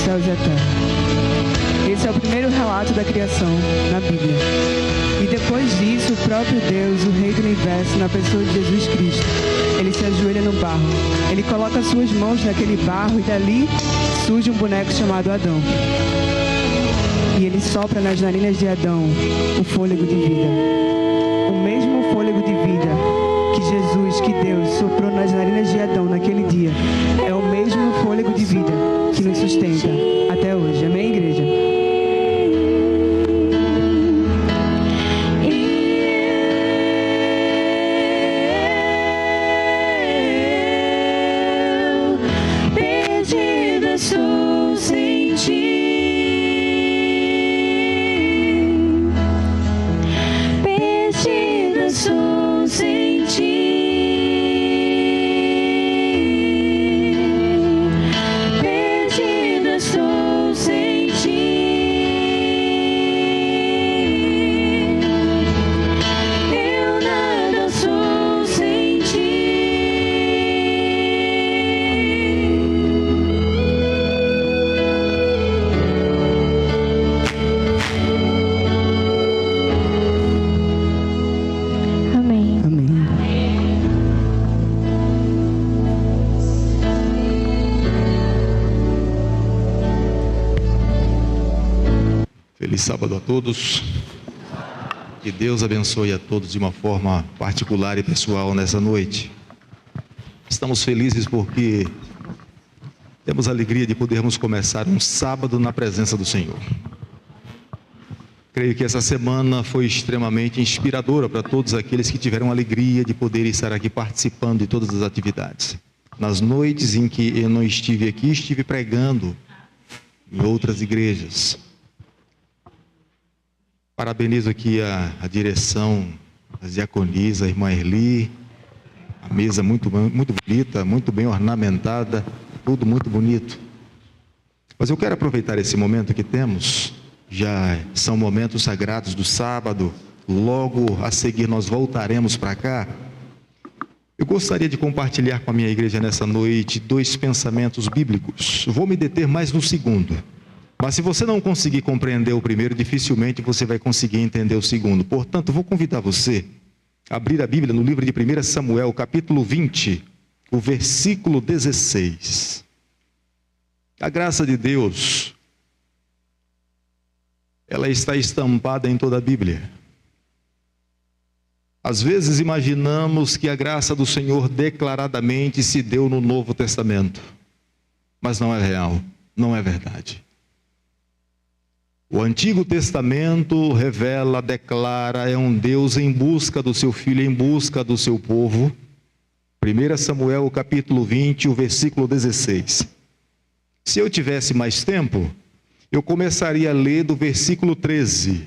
céus e a terra. Esse é o primeiro relato da criação na Bíblia. E depois disso, o próprio Deus, o Rei do Universo, na pessoa de Jesus Cristo, ele se ajoelha no barro. Ele coloca suas mãos naquele barro e dali surge um boneco chamado Adão. E ele sopra nas narinas de Adão o fôlego de vida. O mesmo fôlego de vida que Jesus, que Deus soprou nas narinas de Adão naquele dia, é o mesmo fôlego de vida que nos sustenta até hoje. Amém, igreja? Feliz sábado a todos. Que Deus abençoe a todos de uma forma particular e pessoal nessa noite. Estamos felizes porque temos a alegria de podermos começar um sábado na presença do Senhor. Creio que essa semana foi extremamente inspiradora para todos aqueles que tiveram a alegria de poder estar aqui participando de todas as atividades. Nas noites em que eu não estive aqui, estive pregando em outras igrejas. Parabenizo aqui a direção, a diaconisa, a irmã Erli, a mesa muito bonita, muito bem ornamentada, tudo muito bonito. Mas eu quero aproveitar esse momento que temos, já são momentos sagrados do sábado, logo a seguir nós voltaremos para cá. Eu gostaria de compartilhar com a minha igreja nessa noite 2 pensamentos bíblicos. Vou me deter mais no segundo. Mas se você não conseguir compreender o primeiro, dificilmente você vai conseguir entender o segundo. Portanto, vou convidar você a abrir a Bíblia no livro de 1 Samuel, capítulo 20, o versículo 16. A graça de Deus, ela está estampada em toda a Bíblia. Às vezes imaginamos que a graça do Senhor declaradamente se deu no Novo Testamento. Mas não é real, não é verdade. O Antigo Testamento revela, declara, é um Deus em busca do seu filho, em busca do seu povo. 1 Samuel, capítulo 20, o versículo 16. Se eu tivesse mais tempo, eu começaria a ler do versículo 13.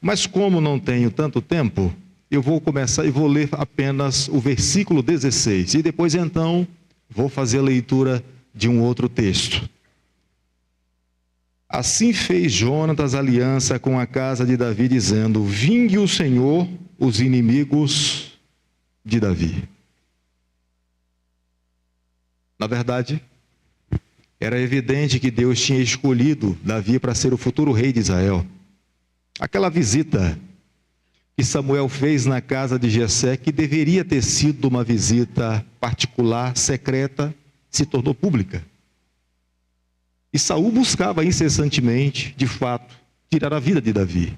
Mas como não tenho tanto tempo, eu vou começar e vou ler apenas o versículo 16. E depois, então, vou fazer a leitura de um outro texto. Assim fez Jonatas aliança com a casa de Davi, dizendo: vingue o Senhor os inimigos de Davi. Na verdade, era evidente que Deus tinha escolhido Davi para ser o futuro rei de Israel. Aquela visita que Samuel fez na casa de Jessé, que deveria ter sido uma visita particular, secreta, se tornou pública. E Saul buscava incessantemente, de fato, tirar a vida de Davi.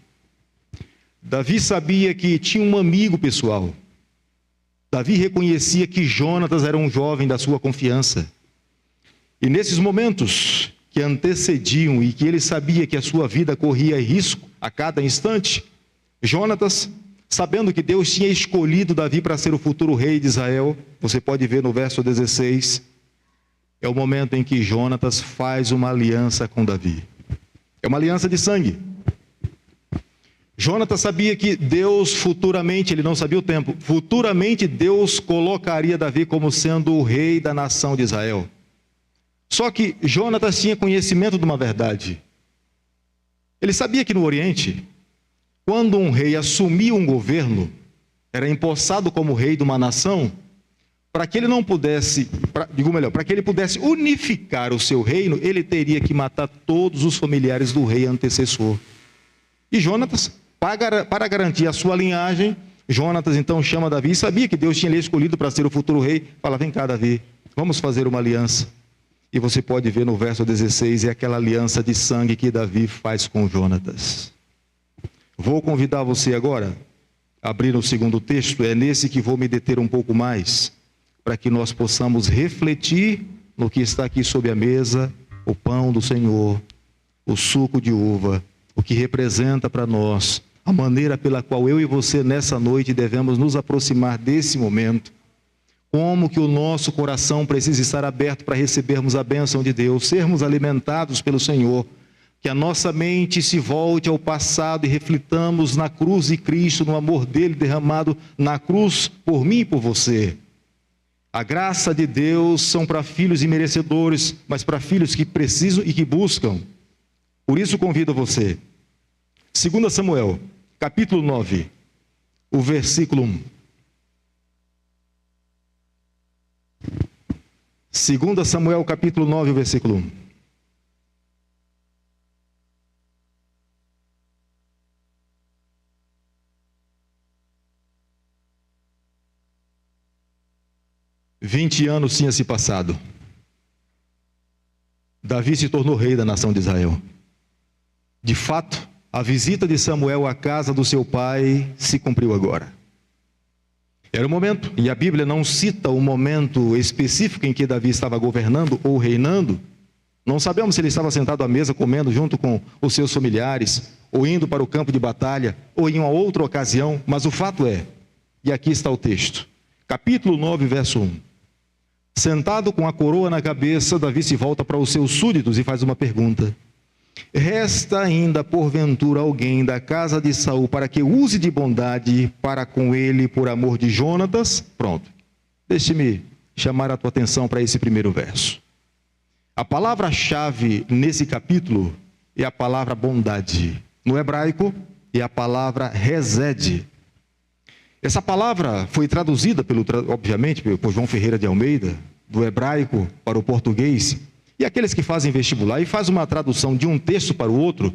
Davi sabia que tinha um amigo pessoal. Davi reconhecia que Jonatas era um jovem da sua confiança. E nesses momentos que antecediam e que ele sabia que a sua vida corria risco a cada instante, Jonatas, sabendo que Deus tinha escolhido Davi para ser o futuro rei de Israel, você pode ver no verso 16, é o momento em que Jonatas faz uma aliança com Davi. É uma aliança de sangue. Jonatas sabia que Deus futuramente, ele não sabia o tempo, futuramente Deus colocaria Davi como sendo o rei da nação de Israel. Só que Jonatas tinha conhecimento de uma verdade. Ele sabia que no Oriente, quando um rei assumia um governo, era empossado como rei de uma nação, para que ele não pudesse, para que ele pudesse unificar o seu reino, ele teria que matar todos os familiares do rei antecessor. E Jonatas, para garantir a sua linhagem, Jonatas então chama Davi, e sabia que Deus tinha ele escolhido para ser o futuro rei. Fala: vem cá, Davi, vamos fazer uma aliança. E você pode ver no verso 16, é aquela aliança de sangue que Davi faz com Jonatas. Vou convidar você agora a abrir o segundo texto, é nesse que vou me deter um pouco mais, para que nós possamos refletir no que está aqui sobre a mesa, o pão do Senhor, o suco de uva, o que representa para nós a maneira pela qual eu e você nessa noite devemos nos aproximar desse momento, como que o nosso coração precisa estar aberto para recebermos a bênção de Deus, sermos alimentados pelo Senhor, que a nossa mente se volte ao passado e reflitamos na cruz de Cristo, no amor dele derramado na cruz por mim e por você. A graça de Deus são para filhos imerecedores, mas para filhos que precisam e que buscam. Por isso convido você. 2 Samuel, capítulo 9, o versículo 1. 2 Samuel, capítulo 9, o versículo 1. Vinte anos tinha se passado. Davi se tornou rei da nação de Israel. De fato, a visita de Samuel à casa do seu pai se cumpriu agora. Era o momento, e a Bíblia não cita o momento específico em que Davi estava governando ou reinando. Não sabemos se ele estava sentado à mesa comendo junto com os seus familiares, ou indo para o campo de batalha, ou em uma outra ocasião, mas o fato é, e aqui está o texto, capítulo 9, verso 1. Sentado com a coroa na cabeça, Davi se volta para os seus súditos e faz uma pergunta: resta ainda porventura alguém da casa de Saul para que use de bondade para com ele por amor de Jonatas? Pronto. Deixe-me chamar a tua atenção para esse primeiro verso. A palavra-chave nesse capítulo é a palavra bondade. No hebraico é a palavra resed. Essa palavra foi traduzida, obviamente, por João Ferreira de Almeida, do hebraico para o português. E aqueles que fazem vestibular e fazem uma tradução de um texto para o outro,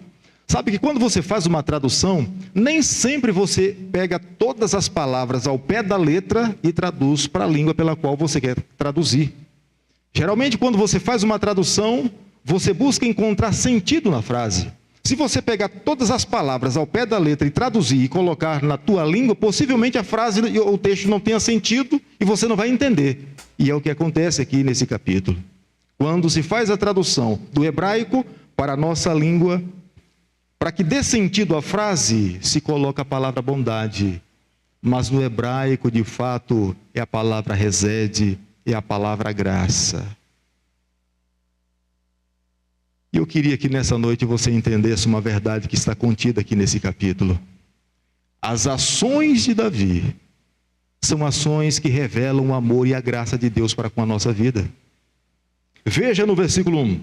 sabe que quando você faz uma tradução, nem sempre você pega todas as palavras ao pé da letra e traduz para a língua pela qual você quer traduzir. Geralmente, quando você faz uma tradução, você busca encontrar sentido na frase. Se você pegar todas as palavras ao pé da letra e traduzir e colocar na tua língua, possivelmente a frase ou o texto não tenha sentido e você não vai entender. E é o que acontece aqui nesse capítulo. Quando se faz a tradução do hebraico para a nossa língua, para que dê sentido à frase, se coloca a palavra bondade. Mas no hebraico, de fato, é a palavra resed, é a palavra graça. E eu queria que nessa noite você entendesse uma verdade que está contida aqui nesse capítulo. As ações de Davi são ações que revelam o amor e a graça de Deus para com a nossa vida. Veja no versículo 1.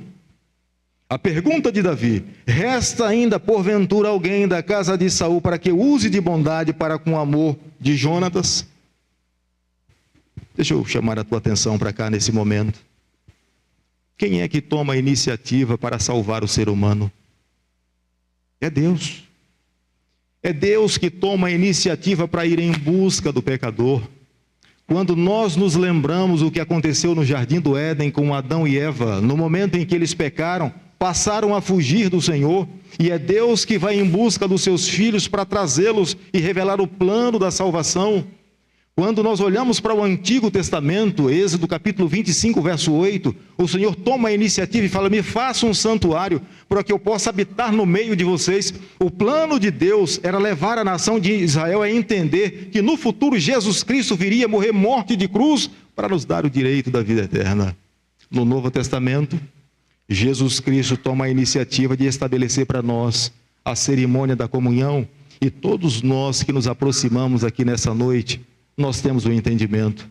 A pergunta de Davi: resta ainda porventura alguém da casa de Saul para que use de bondade para com o amor de Jonatas? Deixa eu chamar a tua atenção para cá nesse momento. Quem é que toma a iniciativa para salvar o ser humano? É Deus. É Deus que toma a iniciativa para ir em busca do pecador. Quando nós nos lembramos o que aconteceu no Jardim do Éden com Adão e Eva, no momento em que eles pecaram, passaram a fugir do Senhor, e é Deus que vai em busca dos seus filhos para trazê-los e revelar o plano da salvação. Quando nós olhamos para o Antigo Testamento, Êxodo capítulo 25, verso 8, o Senhor toma a iniciativa e fala: me faça um santuário para que eu possa habitar no meio de vocês. O plano de Deus era levar a nação de Israel a entender que no futuro Jesus Cristo viria morrer morte de cruz para nos dar o direito da vida eterna. No Novo Testamento, Jesus Cristo toma a iniciativa de estabelecer para nós a cerimônia da comunhão, e todos nós que nos aproximamos aqui nessa noite, nós temos o entendimento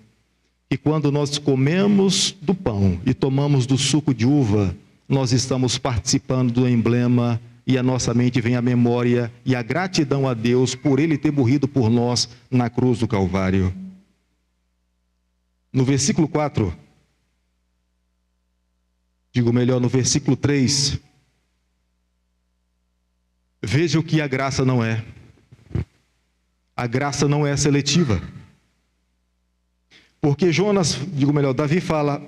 que quando nós comemos do pão e tomamos do suco de uva, nós estamos participando do emblema, e a nossa mente vem à memória e a gratidão a Deus por Ele ter morrido por nós na cruz do Calvário. no versículo 4, digo melhor, no versículo 3, veja o que a graça não é. A graça não é seletiva. Porque Davi fala,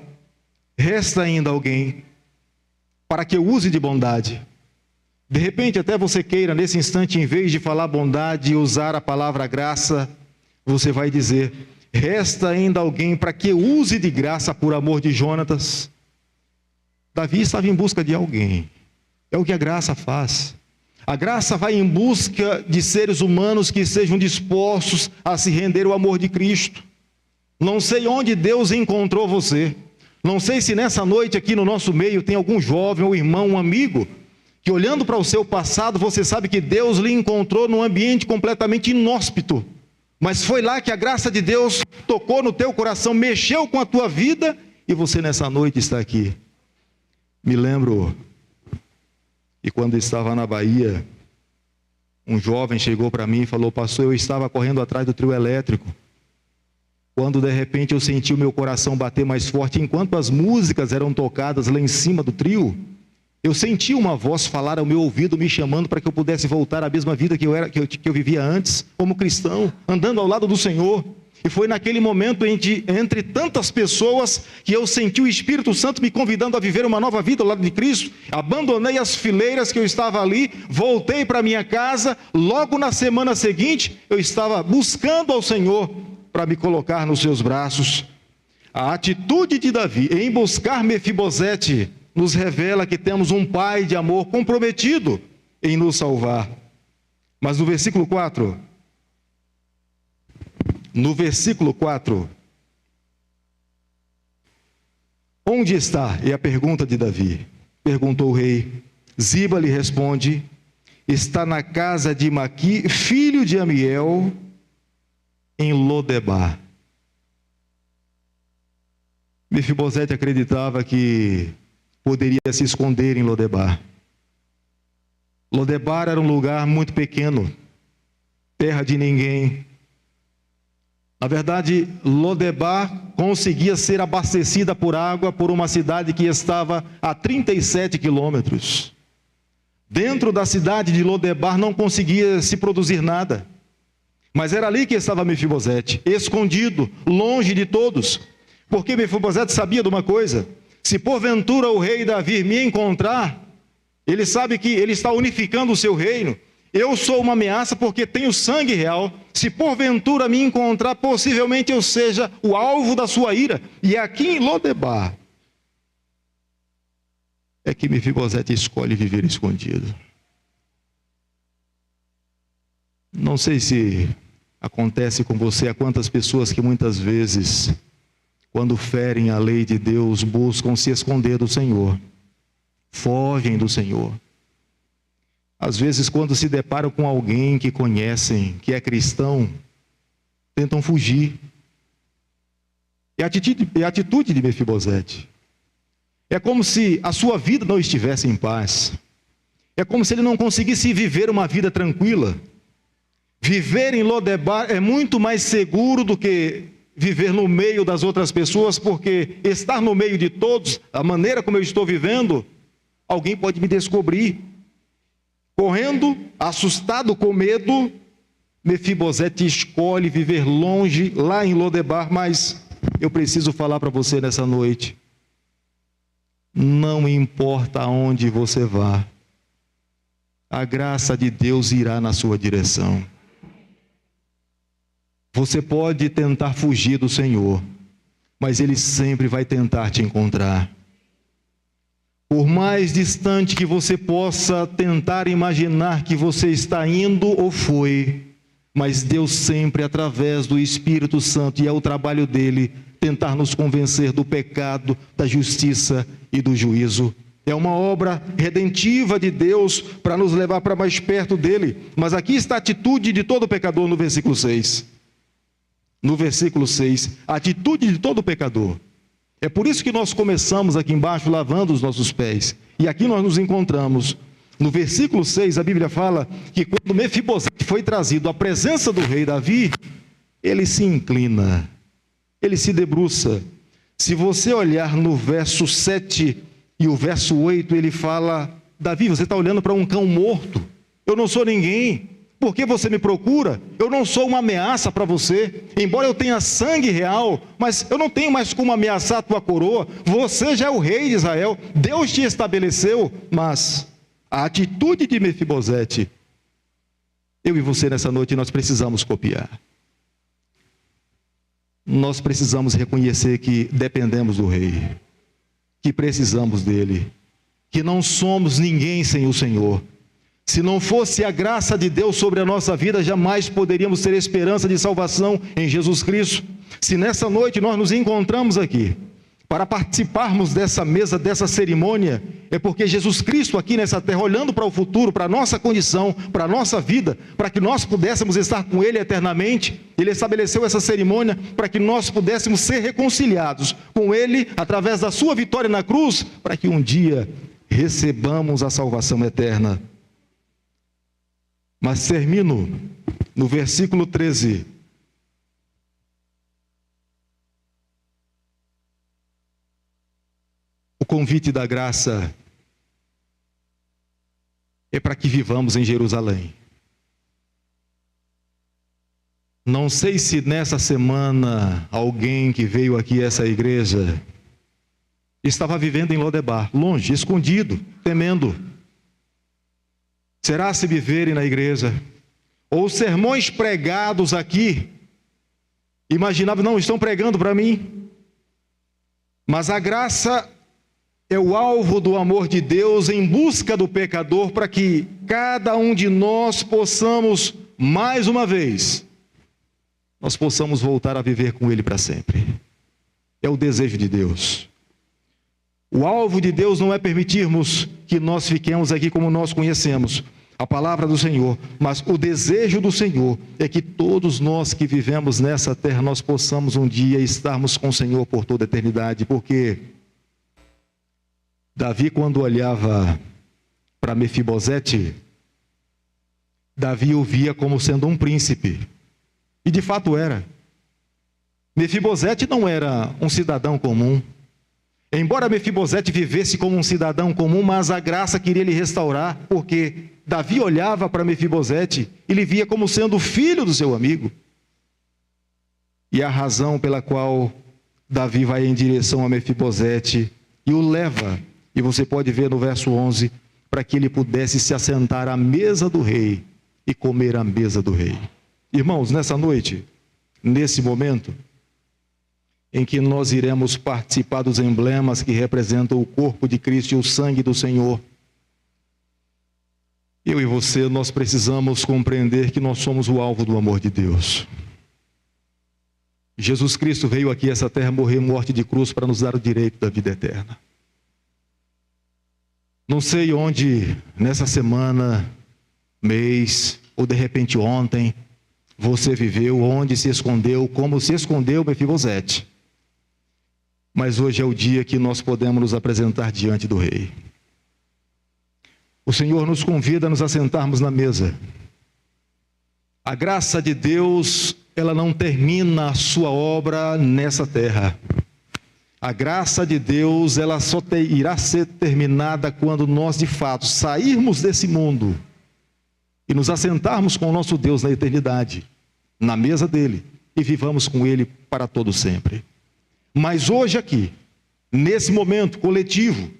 resta ainda alguém para que eu use de bondade. De repente, até você queira, nesse instante, em vez de falar bondade e usar a palavra graça, você vai dizer, resta ainda alguém para que eu use de graça por amor de Jonatas. Davi estava em busca de alguém. É o que a graça faz. A graça vai em busca de seres humanos que sejam dispostos a se render ao amor de Cristo. Não sei onde Deus encontrou você. Não sei se nessa noite aqui no nosso meio tem algum jovem, ou irmão, um amigo, que olhando para o seu passado, você sabe que Deus lhe encontrou num ambiente completamente inóspito. Mas foi lá que a graça de Deus tocou no teu coração, mexeu com a tua vida, e você nessa noite está aqui. Me lembro que quando estava na Bahia, um jovem chegou para mim e falou, pastor, eu estava correndo atrás do trio elétrico, quando de repente eu senti o meu coração bater mais forte, enquanto as músicas eram tocadas lá em cima do trio, eu senti uma voz falar ao meu ouvido, me chamando para que eu pudesse voltar à mesma vida que eu vivia antes, como cristão, andando ao lado do Senhor. E foi naquele momento, entre tantas pessoas, que eu senti o Espírito Santo me convidando a viver uma nova vida ao lado de Cristo. Abandonei as fileiras que eu estava ali, voltei para minha casa. Logo na semana seguinte, eu estava buscando ao Senhor para me colocar nos seus braços. A atitude de Davi em buscar Mefibosete nos revela que temos um pai de amor comprometido em nos salvar. Mas no versículo 4, onde está? É a pergunta de Davi. Perguntou o rei. Ziba lhe responde, está na casa de Maqui, filho de Amiel, em Lodebar. Mefibosete acreditava que poderia se esconder em Lodebar. Lodebar era um lugar muito pequeno, terra de ninguém. Na verdade, Lodebar conseguia ser abastecida por água por uma cidade que estava a 37 quilômetros. Dentro da cidade de Lodebar não conseguia se produzir nada. Mas era ali que estava Mefibosete, escondido, longe de todos. Porque Mefibosete sabia de uma coisa: se porventura o rei Davi me encontrar, ele sabe que ele está unificando o seu reino. Eu sou uma ameaça porque tenho sangue real. Se porventura me encontrar, possivelmente eu seja o alvo da sua ira. E aqui em Lodebar é que Mefibosete escolhe viver escondido. Não sei se acontece com você, há quantas pessoas que muitas vezes, quando ferem a lei de Deus, buscam se esconder do Senhor, fogem do Senhor. Às vezes, quando se deparam com alguém que conhecem, que é cristão, tentam fugir. É a atitude de Mefibosete. É como se a sua vida não estivesse em paz. É como se ele não conseguisse viver uma vida tranquila. Viver em Lodebar é muito mais seguro do que viver no meio das outras pessoas, porque estar no meio de todos, a maneira como eu estou vivendo, alguém pode me descobrir. Correndo, assustado com medo, Mefibosete escolhe viver longe, lá em Lodebar. Mas eu preciso falar para você nessa noite: não importa aonde você vá, a graça de Deus irá na sua direção. Você pode tentar fugir do Senhor, mas Ele sempre vai tentar te encontrar. Por mais distante que você possa tentar imaginar que você está indo ou foi, mas Deus sempre, através do Espírito Santo, e é o trabalho dele, tentar nos convencer do pecado, da justiça e do juízo. É uma obra redentiva de Deus para nos levar para mais perto dele. Mas aqui está a atitude de todo pecador no versículo 6. No versículo 6, a atitude de todo pecador. É por isso que nós começamos aqui embaixo lavando os nossos pés. E aqui nós nos encontramos. No versículo 6, a Bíblia fala que quando Mefibosete foi trazido à presença do rei Davi, ele se inclina. ele se debruça. Se você olhar no verso 7 e o verso 8, ele fala: Davi, você está olhando para um cão morto. Eu não sou ninguém. Por que você me procura? Eu não sou uma ameaça para você. Embora eu tenha sangue real, mas eu não tenho mais como ameaçar a tua coroa. Você já é o rei de Israel. Deus te estabeleceu. Mas a atitude de Mefibosete, eu e você nessa noite, nós precisamos copiar. Nós precisamos reconhecer que dependemos do rei, que precisamos dele, que não somos ninguém sem o Senhor. Se não fosse a graça de Deus sobre a nossa vida, jamais poderíamos ter esperança de salvação em Jesus Cristo. Se nessa noite nós nos encontramos aqui para participarmos dessa mesa, dessa cerimônia, é porque Jesus Cristo aqui nessa terra, olhando para o futuro, para a nossa condição, para a nossa vida, para que nós pudéssemos estar com Ele eternamente, Ele estabeleceu essa cerimônia para que nós pudéssemos ser reconciliados com Ele através da sua vitória na cruz, para que um dia recebamos a salvação eterna. Mas termino no versículo 13. O convite da graça é para que vivamos em Jerusalém. Não sei se nessa semana alguém que veio aqui a essa igreja estava vivendo em Lodebar, longe, escondido, temendo. Será se viverem na igreja, ou sermões pregados aqui, imaginava, não, estão pregando para mim. Mas a graça é o alvo do amor de Deus em busca do pecador, para que cada um de nós possamos, mais uma vez, nós possamos voltar a viver com Ele para sempre. É o desejo de Deus. O alvo de Deus não é permitirmos que nós fiquemos aqui como nós conhecemos a palavra do Senhor, mas o desejo do Senhor é que todos nós que vivemos nessa terra, nós possamos um dia estarmos com o Senhor por toda a eternidade, porque Davi, quando olhava para Mefibosete, Davi o via como sendo um príncipe, e de fato era. Mefibosete não era um cidadão comum. Embora Mefibosete vivesse como um cidadão comum, mas a graça queria lhe restaurar, porque Davi olhava para Mefibosete e lhe via como sendo filho do seu amigo. E a razão pela qual Davi vai em direção a Mefibosete e o leva, e você pode ver no verso 11, para que ele pudesse se assentar à mesa do rei e comer à mesa do rei. Irmãos, nessa noite, nesse momento em que nós iremos participar dos emblemas que representam o corpo de Cristo e o sangue do Senhor, eu e você, nós precisamos compreender que nós somos o alvo do amor de Deus. Jesus Cristo veio aqui a essa terra morrer morte de cruz para nos dar o direito da vida eterna. Não sei onde, nessa semana, mês, ou de repente ontem, você viveu, onde se escondeu, como se escondeu Mefibosete. Mas hoje é o dia que nós podemos nos apresentar diante do Rei. O Senhor nos convida a nos assentarmos na mesa. A graça de Deus, ela não termina a sua obra nessa terra. A graça de Deus, ela só irá ser terminada quando nós, de fato, sairmos desse mundo e nos assentarmos com o nosso Deus na eternidade, na mesa dele, e vivamos com ele para todo sempre. Mas hoje aqui, nesse momento coletivo,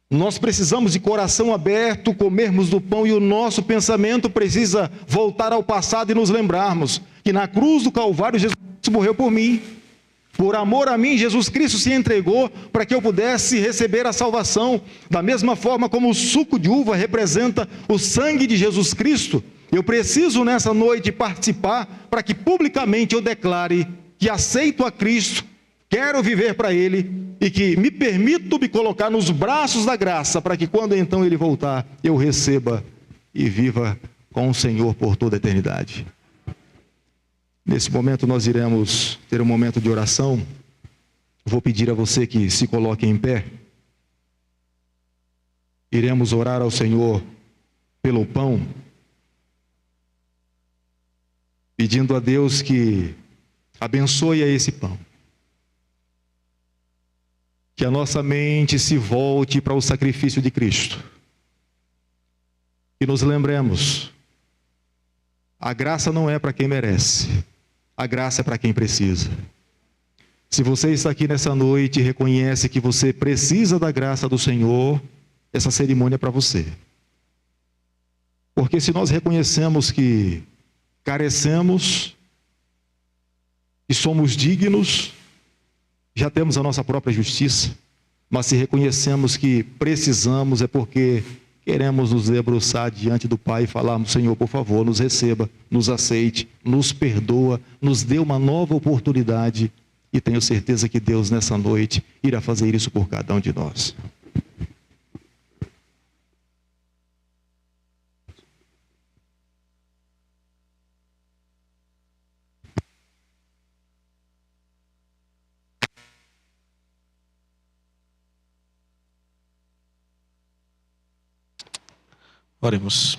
nós precisamos de coração aberto, comermos do pão, e o nosso pensamento precisa voltar ao passado e nos lembrarmos que na cruz do Calvário Jesus morreu por mim. Por amor a mim, Jesus Cristo se entregou para que eu pudesse receber a salvação. Da mesma forma como o suco de uva representa o sangue de Jesus Cristo, eu preciso nessa noite participar para que publicamente eu declare que aceito a Cristo, quero viver para Ele e que me permito me colocar nos braços da graça para que quando então Ele voltar, eu receba e viva com o Senhor por toda a eternidade. Nesse momento nós iremos ter um momento de oração. Vou pedir a você que se coloque em pé. Iremos orar ao Senhor pelo pão, pedindo a Deus que abençoe a esse pão. que a nossa mente se volte para o sacrifício de Cristo. E nos lembremos, a graça não é para quem merece, a graça é para quem precisa. Se você está aqui nessa noite e reconhece que você precisa da graça do Senhor, essa cerimônia é para você. Porque se nós reconhecemos que carecemos, que somos dignos, já temos a nossa própria justiça, mas se reconhecemos que precisamos, é porque queremos nos debruçar diante do Pai e falarmos: Senhor, por favor, nos receba, nos aceite, nos perdoa, nos dê uma nova oportunidade, e tenho certeza que Deus nessa noite irá fazer isso por cada um de nós. Oremos.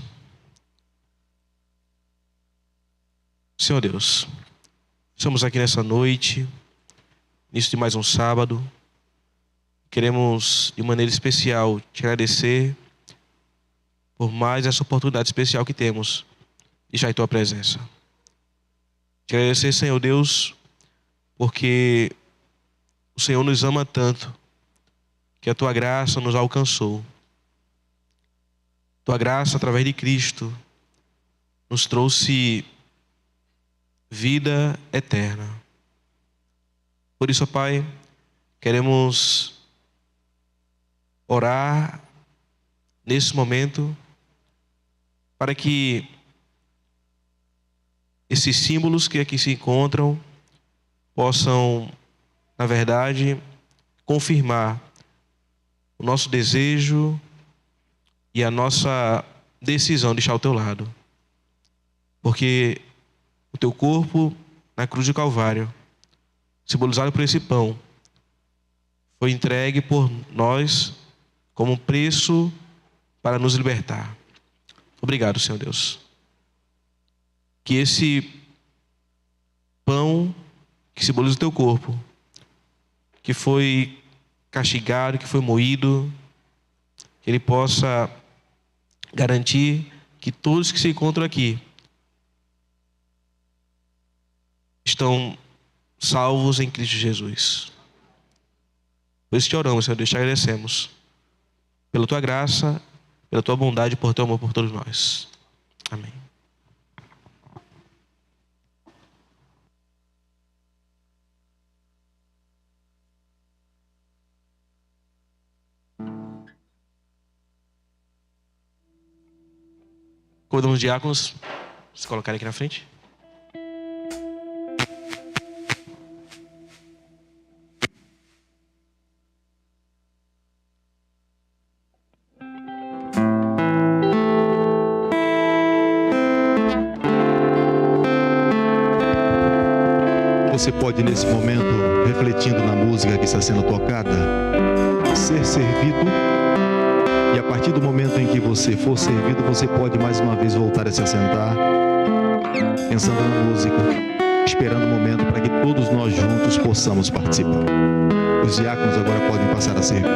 Senhor Deus, estamos aqui nessa noite, início de mais um sábado. Queremos, de maneira especial, te agradecer por mais essa oportunidade especial que temos de estar em tua presença. Te agradecer, Senhor Deus, porque o Senhor nos ama tanto que a tua graça nos alcançou. Tua graça, através de Cristo, nos trouxe vida eterna. Por isso, Pai, queremos orar nesse momento para que esses símbolos que aqui se encontram possam, na verdade, confirmar o nosso desejo e a nossa decisão de estar ao teu lado. Porque o teu corpo na cruz do Calvário, simbolizado por esse pão, foi entregue por nós como um preço para nos libertar. Obrigado, Senhor Deus. Que esse pão que simboliza o teu corpo, que foi castigado, que foi moído, que ele possa garantir que todos que se encontram aqui estão salvos em Cristo Jesus. Por isso te oramos, Senhor Deus, te agradecemos pela tua graça, pela tua bondade e por teu amor por todos nós. Amém. Convidamos os diáconos a se colocarem aqui na frente. Você pode, nesse momento, refletindo na música que está sendo tocada, ser servido. E a partir do momento em que você for servido, você pode mais uma vez voltar a se assentar, pensando na música, esperando o momento para que todos nós juntos possamos participar. Os diáconos agora podem passar a servir.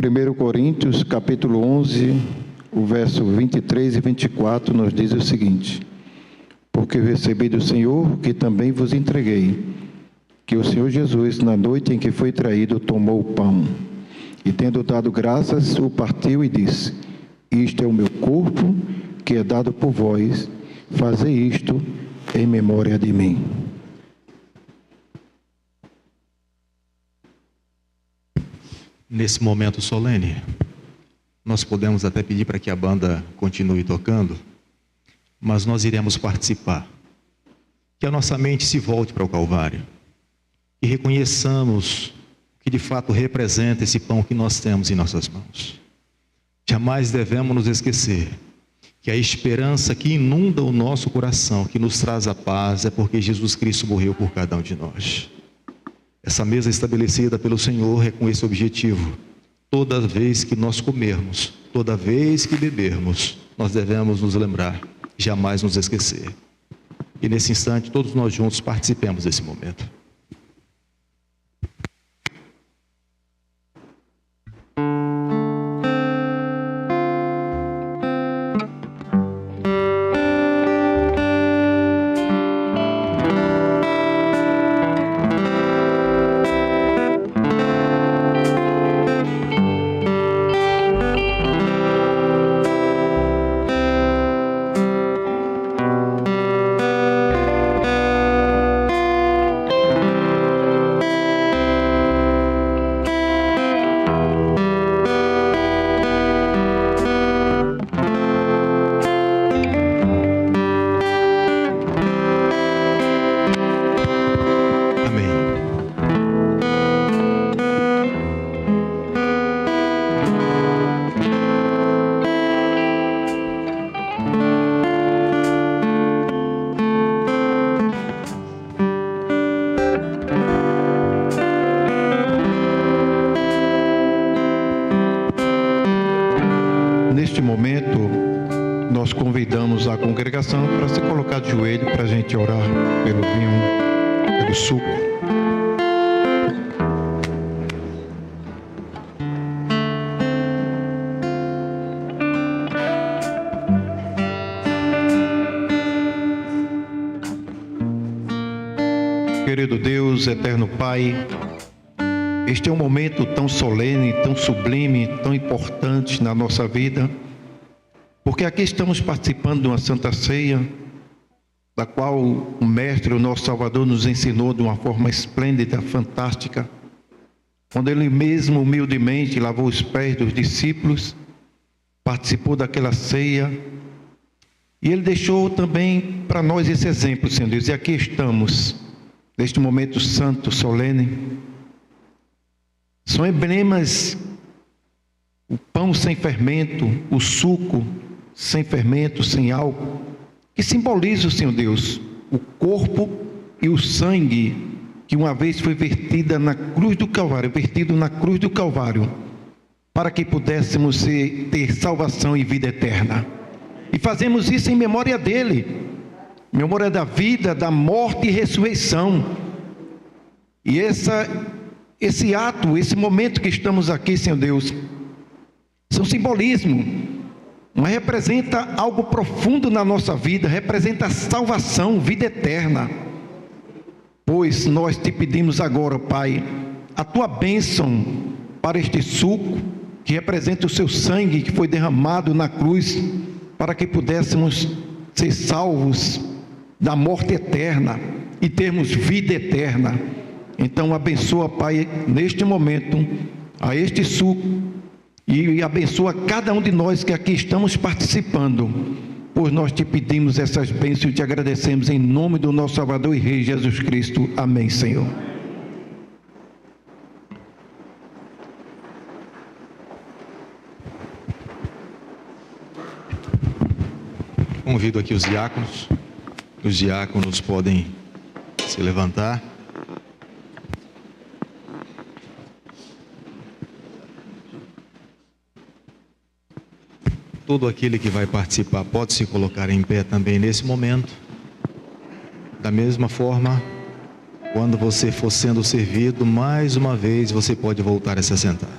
1 Coríntios, capítulo 11, o verso 23 e 24, nos diz o seguinte: porque eu recebi do Senhor que também vos entreguei, que o Senhor Jesus, na noite em que foi traído, tomou o pão, e tendo dado graças, o partiu e disse: isto é o meu corpo, que é dado por vós, fazei isto em memória de mim. Nesse momento solene, nós podemos até pedir para que a banda continue tocando, mas nós iremos participar. Que a nossa mente se volte para o Calvário e reconheçamos o que de fato representa esse pão que nós temos em nossas mãos. Jamais devemos nos esquecer que a esperança que inunda o nosso coração, que nos traz a paz, é porque Jesus Cristo morreu por cada um de nós. Essa mesa estabelecida pelo Senhor é com esse objetivo. Toda vez que nós comermos, toda vez que bebermos, nós devemos nos lembrar, jamais nos esquecer. E nesse instante, todos nós juntos participemos desse momento. Neste momento, nós convidamos a congregação para se colocar de joelho para a gente orar pelo vinho, pelo suco. Querido Deus, eterno Pai, este é um momento tão solene, tão sublime, tão importante na nossa vida, porque aqui estamos participando de uma Santa Ceia, da qual o Mestre, o nosso Salvador, nos ensinou de uma forma esplêndida, fantástica, quando Ele mesmo humildemente lavou os pés dos discípulos, participou daquela ceia, e Ele deixou também para nós esse exemplo, Senhor Deus, e aqui estamos, neste momento santo, solene. São emblemas, o pão sem fermento, o suco sem fermento, sem álcool, que simbolizam, Senhor Deus, o corpo e o sangue que uma vez foi vertido na cruz do Calvário, para que pudéssemos ter salvação e vida eterna. E fazemos isso em memória dele, memória da vida, da morte e ressurreição. E esse ato, esse momento que estamos aqui, Senhor Deus, são simbolismo, mas representa algo profundo na nossa vida, representa salvação, vida eterna. Pois nós te pedimos agora, Pai, a tua bênção para este suco, que representa o seu sangue que foi derramado na cruz, para que pudéssemos ser salvos da morte eterna e termos vida eterna. Então abençoa, Pai, neste momento, a este suco, e abençoa cada um de nós que aqui estamos participando, pois nós te pedimos essas bênçãos e te agradecemos em nome do nosso Salvador e Rei Jesus Cristo. Amém, Senhor. Convido aqui os diáconos. Os diáconos podem se levantar. Todo aquele que vai participar pode se colocar em pé também nesse momento. Da mesma forma, quando você for sendo servido, mais uma vez você pode voltar a se assentar.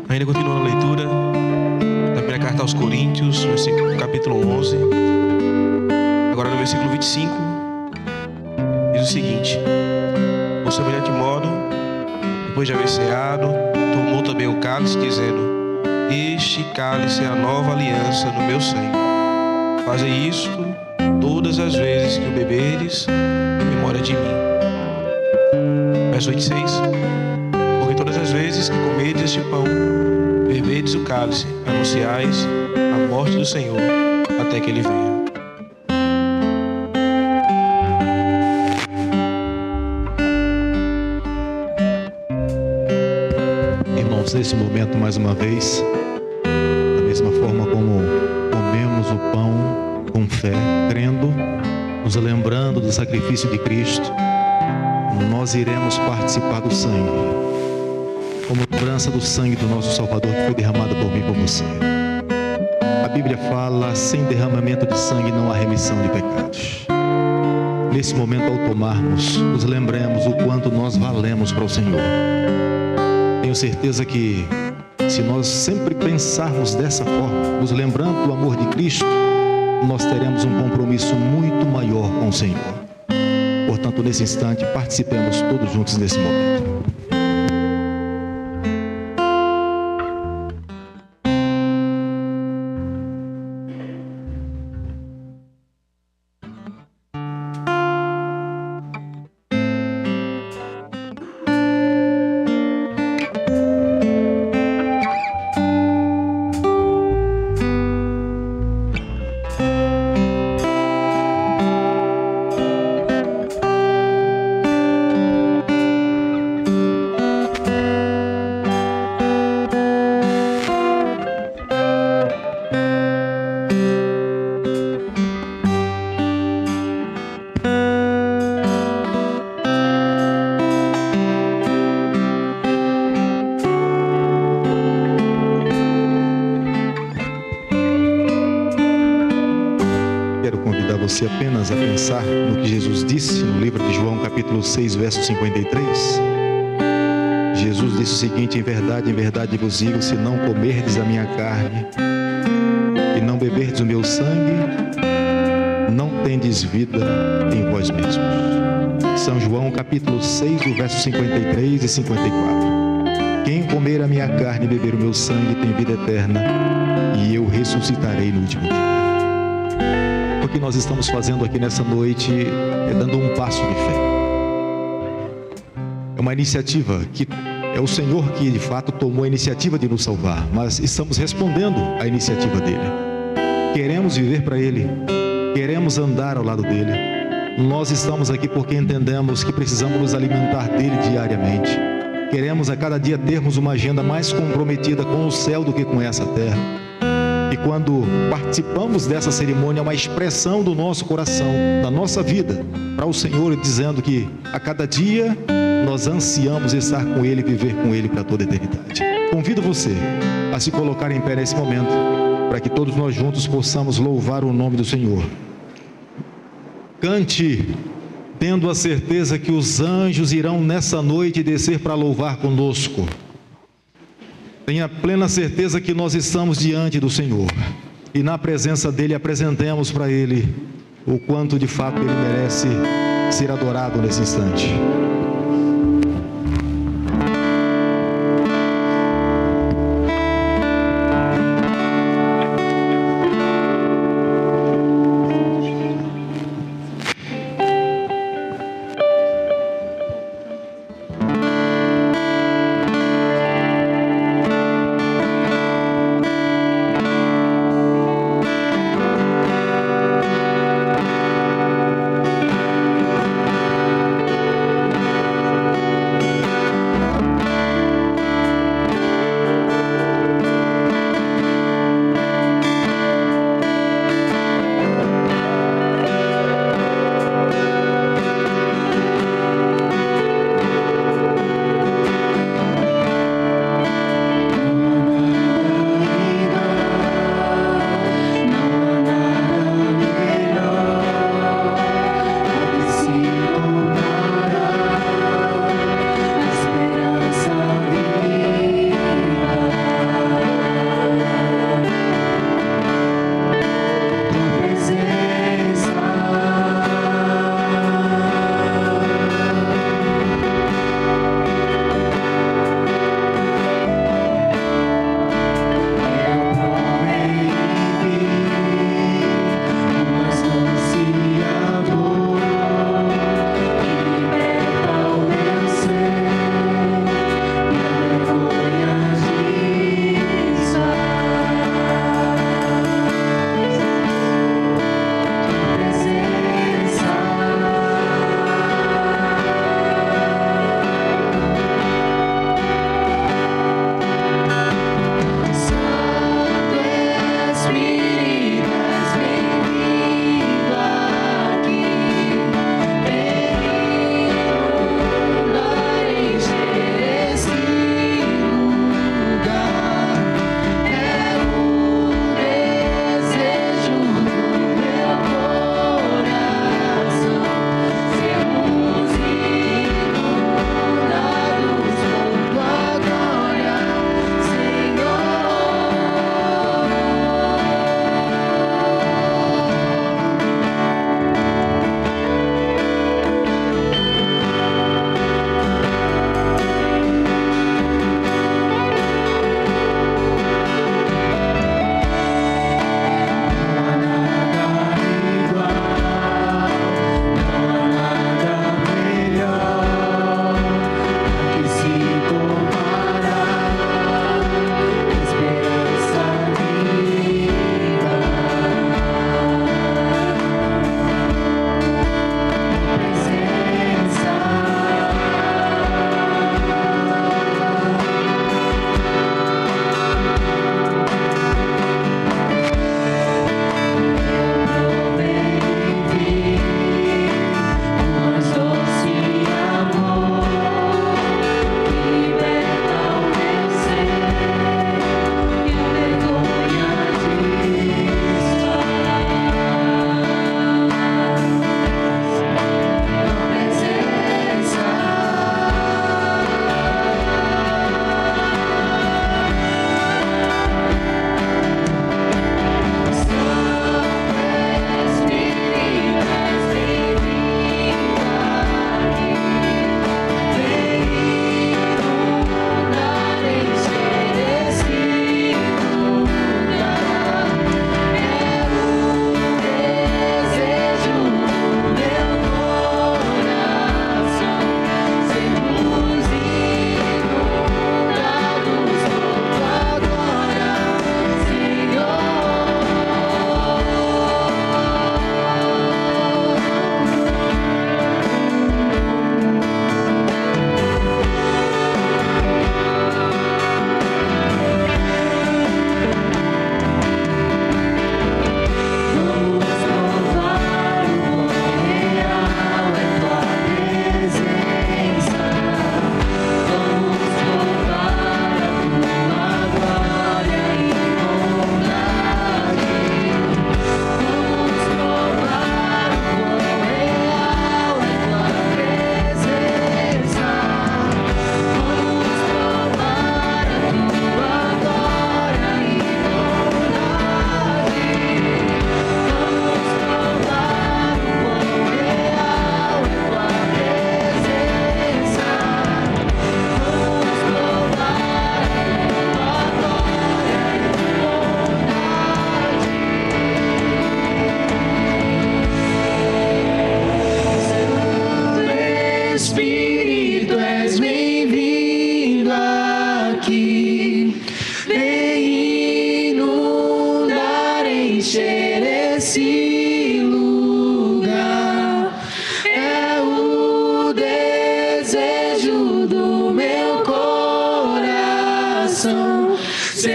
Ainda continuando a leitura da primeira carta aos Coríntios, capítulo 11. Agora no versículo 25, diz o seguinte: por semelhante modo, depois de haver ceado, tomou também o cálice, dizendo: este cálice é a nova aliança no meu sangue. Fazei isto todas as vezes que o beberdes, em memória de mim. Verso 26. Porque todas as vezes que comerdes este pão, beberdes o cálice, anunciais a morte do Senhor, até que Ele venha. Irmãos, nesse momento, mais uma vez, da mesma forma como comemos o pão com fé, crendo, nos lembrando do sacrifício de Cristo, nós iremos participar do sangue, como lembrança do sangue do nosso Salvador que foi derramado por mim e por você. A Bíblia fala: sem derramamento de sangue não há remissão de pecados. Nesse momento, ao tomarmos, nos lembremos o quanto nós valemos para o Senhor. Tenho certeza que, se nós sempre pensarmos dessa forma, nos lembrando do amor de Cristo, nós teremos um compromisso muito maior com o Senhor. Portanto, nesse instante, participemos todos juntos nesse momento. Você apenas a pensar no que Jesus disse no livro de João, capítulo 6, verso 53. Jesus disse o seguinte: em verdade vos digo, se não comerdes a minha carne e não beberdes o meu sangue, não tendes vida em vós mesmos. São João, capítulo 6, do verso 53 e 54. Quem comer a minha carne e beber o meu sangue tem vida eterna, e eu ressuscitarei no último dia. O que nós estamos fazendo aqui nessa noite é dando um passo de fé. É uma iniciativa que é o Senhor que de fato tomou a iniciativa de nos salvar, mas estamos respondendo à iniciativa dele. Queremos viver para ele, queremos andar ao lado dele. Nós estamos aqui porque entendemos que precisamos nos alimentar dele diariamente. Queremos a cada dia termos uma agenda mais comprometida com o céu do que com essa terra. E quando participamos dessa cerimônia, é uma expressão do nosso coração, da nossa vida, para o Senhor, dizendo que a cada dia nós ansiamos estar com Ele e viver com Ele para toda a eternidade. Convido você a se colocar em pé nesse momento, para que todos nós juntos possamos louvar o nome do Senhor. Cante, tendo a certeza que os anjos irão nessa noite descer para louvar conosco. Tenha plena certeza que nós estamos diante do Senhor e na presença dele apresentemos para ele o quanto de fato ele merece ser adorado nesse instante.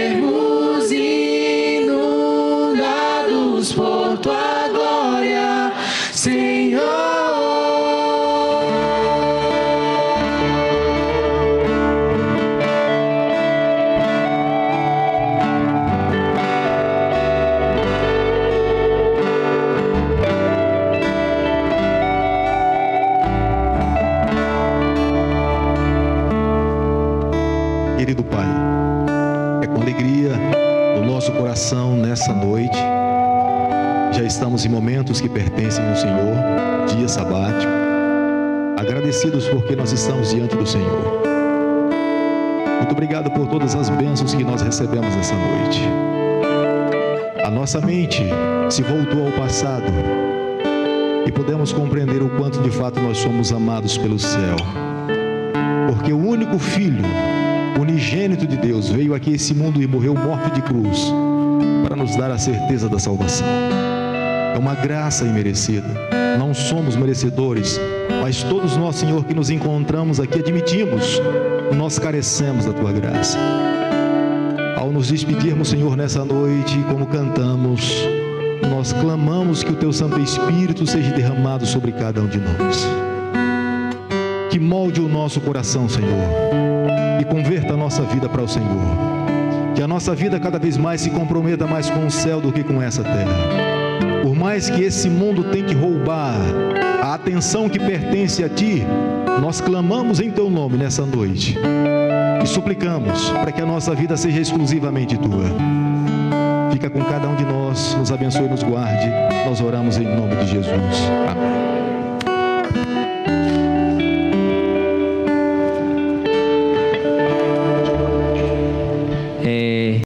sermos inundados por tua glória, Senhor. Querido Pai, é com alegria no nosso coração nessa noite. Já estamos em momentos que pertencem ao Senhor, dia sabático, agradecidos porque nós estamos diante do Senhor. Muito obrigado por todas as bênçãos que nós recebemos nessa noite. A nossa mente se voltou ao passado e podemos compreender o quanto de fato nós somos amados pelo céu, porque o único Filho unigênito de Deus veio aqui a esse mundo e morreu morte de cruz para nos dar a certeza da salvação. É uma graça imerecida. Não somos merecedores, mas todos nós, Senhor, que nos encontramos aqui, admitimos, nós carecemos da tua graça. Ao nos despedirmos, Senhor, nessa noite, como cantamos, nós clamamos que o teu Santo Espírito seja derramado sobre cada um de nós. Que molde o nosso coração, Senhor, e converta a nossa vida para o Senhor. Que a nossa vida cada vez mais se comprometa mais com o céu do que com essa terra. Por mais que esse mundo tente roubar a atenção que pertence a Ti, nós clamamos em Teu nome nessa noite e suplicamos para que a nossa vida seja exclusivamente Tua. Fica com cada um de nós, nos abençoe e nos guarde. Nós oramos em nome de Jesus. Amém.